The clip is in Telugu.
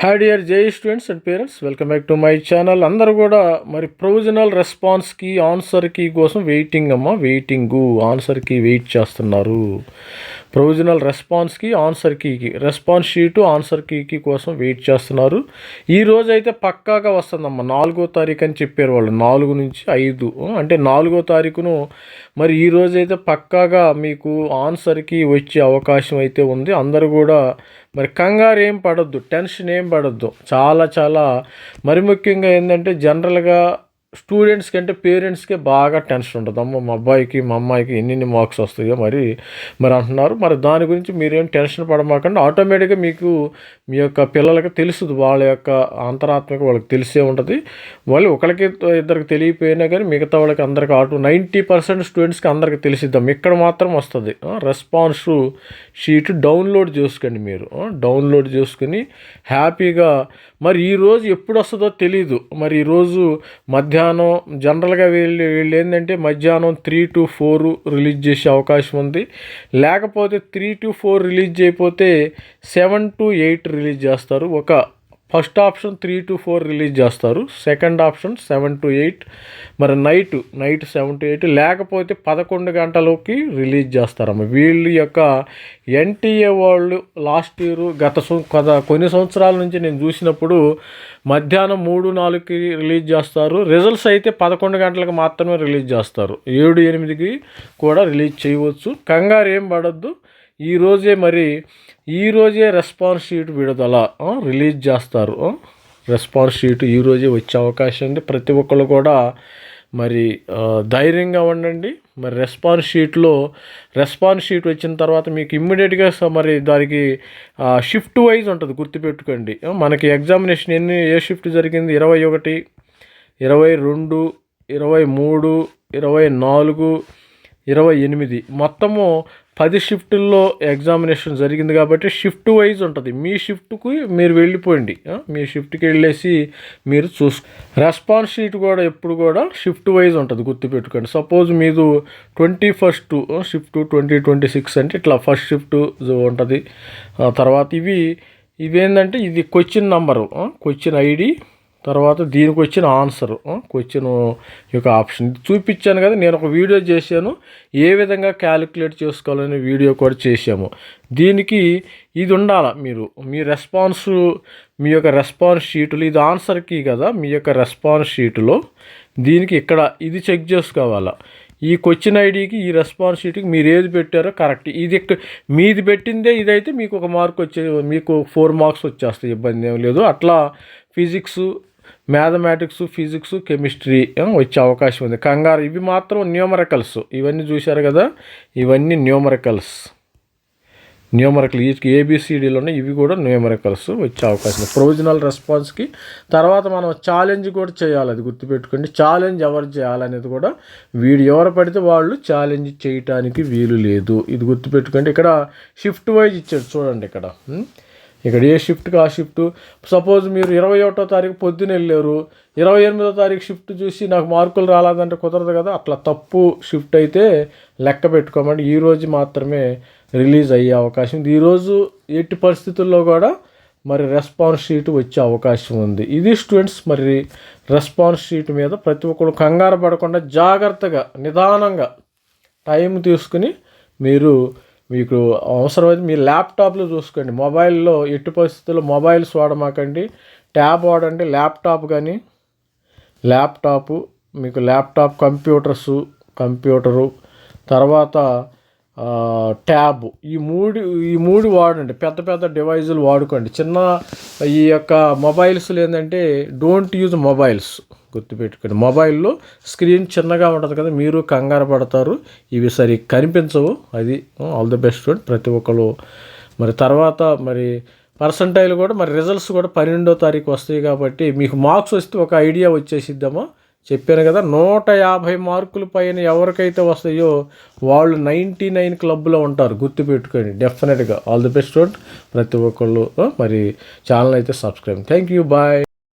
హాయ్ డియర్ జై students and parents, welcome back to my channel. అందరూ కూడా మరి ప్రొవిజనల్ రెస్పాన్స్కి ఆన్సర్కి కోసం వెయిటింగ్ ఆన్సర్కి వెయిట్ చేస్తున్నారు. ప్రొవిజనల్ రెస్పాన్స్కి ఆన్సర్ రెస్పాన్స్ షీటు ఆన్సర్ కీకి కోసం వెయిట్ చేస్తున్నారు. ఈ రోజు అయితే పక్కాగా వస్తుందమ్మా. 4వ తారీఖు అని చెప్పారు వాళ్ళు, 4 నుంచి 5 అంటే 4వ తారీఖును. మరి ఈ రోజు అయితే పక్కాగా మీకు ఆన్సర్కి వచ్చే అవకాశం అయితే ఉంది. అందరూ కూడా మరి కంగారు ఏం పడొద్దు, టెన్షన్ ఏం పడొద్దు. చాలా మరి ముఖ్యంగా ఏంటంటే జనరల్గా స్టూడెంట్స్ కంటే పేరెంట్స్కే బాగా టెన్షన్ ఉంటుంది. మా అబ్బాయికి మా అమ్మాయికి ఎన్ని మార్క్స్ వస్తాయో మరి అంటున్నారు. మరి దాని గురించి మీరేం టెన్షన్ పడమాకండి. ఆటోమేటిక్గా మీకు మీ యొక్క పిల్లలకి తెలుస్తుంది, వాళ్ళ యొక్క అంతరాత్మక వాళ్ళకి తెలిసే ఉంటుంది. వాళ్ళు ఒకరికి ఇద్దరికి తెలియపోయినా కానీ మిగతా వాళ్ళకి అందరికి 90% స్టూడెంట్స్కి అందరికి తెలిసిద్దాం. ఇక్కడ మాత్రం వస్తుంది. రెస్పాన్స్ షీట్ డౌన్లోడ్ చేసుకోండి. మీరు డౌన్లోడ్ చేసుకుని హ్యాపీగా మరి ఈరోజు ఎప్పుడు వస్తుందో తెలీదు. మరి ఈరోజు మధ్యాహ్నం జనరల్గా వీళ్ళు ఏంటంటే మధ్యాహ్నం 3 to 4 రిలీజ్ చేసే అవకాశం ఉంది. లేకపోతే 3 to 4 రిలీజ్ చేయకపోతే 7 to 8 రిలీజ్ చేస్తారు. ఫస్ట్ ఆప్షన్ 3 to 4 రిలీజ్ చేస్తారు, సెకండ్ ఆప్షన్ 7 to 8, మరి నైట్ 7 to 8, లేకపోతే 11 గంటలకి రిలీజ్ చేస్తారమ్మ. వీళ్ళ యొక్క ఎన్టీఏ వాళ్ళు లాస్ట్ ఇయర్ కొన్ని సంవత్సరాల నుంచి నేను చూసినప్పుడు మధ్యాహ్నం 3-4కి రిలీజ్ చేస్తారు. రిజల్ట్స్ అయితే 11 గంటలకు మాత్రమే రిలీజ్ చేస్తారు. 7-8కి కూడా రిలీజ్ చేయవచ్చు. కంగారు ఏం పడద్దు. ఈరోజే రెస్పాన్స్ షీట్ విడుదల రిలీజ్ చేస్తారు. రెస్పాన్స్ షీట్ ఈరోజే వచ్చే అవకాశం ఉంది. ప్రతి ఒక్కళ్ళు కూడా మరి ధైర్యంగా ఉండండి. మరి రెస్పాన్స్ షీట్ వచ్చిన తర్వాత మీకు ఇమ్మీడియట్గా మరి దానికి షిఫ్ట్ వైజ్ ఉంటుంది, గుర్తుపెట్టుకోండి. మనకి ఎగ్జామినేషన్ ఏ షిఫ్ట్ జరిగింది? 21, 22, 23, 24, 28 మొత్తము 10 షిఫ్టుల్లో ఎగ్జామినేషన్ జరిగింది కాబట్టి షిఫ్ట్ వైజ్ ఉంటుంది. మీ షిఫ్ట్కి మీరు వెళ్ళిపోండి. మీ షిఫ్ట్కి వెళ్ళేసి మీరు రెస్పాన్స్ షీట్ కూడా ఎప్పుడు కూడా షిఫ్ట్ వైజ్ ఉంటుంది, గుర్తుపెట్టుకోండి. సపోజ్ మీరు 21st షిఫ్ట్ 2026 అంటే ఇట్లా ఫస్ట్ షిఫ్ట్ ఉంటుంది. తర్వాత ఇవేంటంటే ఇది క్వశ్చన్ నంబరు, క్వశ్చన్ ఐడి, తర్వాత దీనికి వచ్చిన ఆన్సరు, క్వశ్చన్ యొక్క ఆప్షన్ చూపించాను కదా. నేను ఒక వీడియో చేశాను, ఏ విధంగా క్యాలిక్యులేట్ చేసుకోవాలనే వీడియో కూడా చేశాము. దీనికి ఇది ఉండాలి. మీ యొక్క రెస్పాన్స్ షీటులు, ఇది ఆన్సర్కి కదా, మీ యొక్క రెస్పాన్స్ షీటులో దీనికి ఇక్కడ ఇది చెక్ చేసుకోవాలా. ఈ క్వశ్చన్ ఐడికి ఈ రెస్పాన్స్ షీట్కి మీరు ఏది పెట్టారో కరెక్ట్. మీది పెట్టిందే ఇదైతే మీకు 1 మార్క్ మీకు 4 మార్క్స్ వచ్చేస్తాయి, ఇబ్బంది ఏం లేదు. అట్లా ఫిజిక్స్, మ్యాథమెటిక్స్, ఫిజిక్స్, కెమిస్ట్రీ వచ్చే అవకాశం ఉంది. కంగారు ఇవి మాత్రం న్యూమరికల్స్, ఇవన్నీ చూశారు కదా, ఇవన్నీ న్యూమరికల్ వీటికి ABCDలోనే ఇవి కూడా న్యూమరికల్స్ వచ్చే అవకాశం. ప్రొవిజనల్ రెస్పాన్స్కి తర్వాత మనం ఛాలెంజ్ కూడా చేయాలి, అది గుర్తుపెట్టుకోండి. ఛాలెంజ్ ఎవరు చేయాలనేది కూడా ఎవరు పడితే వాళ్ళు ఛాలెంజ్ చేయటానికి వీలు లేదు, ఇది గుర్తుపెట్టుకోండి. ఇక్కడ షిఫ్ట్ వైజ్ ఇచ్చాడు చూడండి. ఇక్కడ ఏ షిఫ్ట్కి ఆ షిఫ్ట్. సపోజ్ మీరు 21వ తారీఖు పొద్దున వెళ్ళారు, 28వ తారీఖు షిఫ్ట్ చూసి నాకు మార్కులు రాలేదంటే కుదరదు కదా. అట్లా తప్పు షిఫ్ట్ అయితే లెక్క పెట్టుకోమండి. ఈరోజు మాత్రమే రిలీజ్ అయ్యే అవకాశం ఉంది. ఈరోజు ఎట్టి పరిస్థితుల్లో కూడా మరి రెస్పాన్స్ షీట్ వచ్చే అవకాశం ఉంది. ఇది స్టూడెంట్స్, మరి రెస్పాన్స్ షీట్ మీద ప్రతి ఒక్కరు కంగారు పడకుండా జాగ్రత్తగా నిదానంగా టైం తీసుకుని మీకు అవసరమైతే మీ ల్యాప్టాప్లో చూసుకోండి. మొబైల్లో ఎట్టి పరిస్థితుల్లో మొబైల్స్ వాడమాకండి, ట్యాబ్ వాడండి. మీకు ల్యాప్టాప్, కంప్యూటరు, తర్వాత ట్యాబ్, ఈ మూడు వాడండి. పెద్ద డివైజులు వాడుకోండి. ఈ యొక్క మొబైల్స్లో ఏంటంటే డోంట్ యూజ్ మొబైల్స్, గుర్తుపెట్టుకోండి. మొబైల్లో స్క్రీన్ చిన్నగా ఉంటుంది కదా, మీరు కంగారు పడతారు, ఇవి సరి కనిపించవు. అది ఆల్ ది బెస్ట్ ప్రతి ఒక్కరు. మరి తర్వాత పర్సంటైల్ కూడా రిజల్ట్స్ కూడా 12వ తారీఖు వస్తాయి కాబట్టి మీకు మార్క్స్ వస్తే ఒక ఐడియా వచ్చేసిద్దామా. చెప్పాను కదా, 150 మార్కుల పైన ఎవరికైతే వస్తాయో వాళ్ళు 99 క్లబ్లో ఉంటారు, గుర్తుపెట్టుకోండి. డెఫినెట్గా ఆల్ ది బెస్ట్ ప్రతి ఒక్కళ్ళు. ఛానల్ అయితే సబ్స్క్రైబ్. Thank you, bye.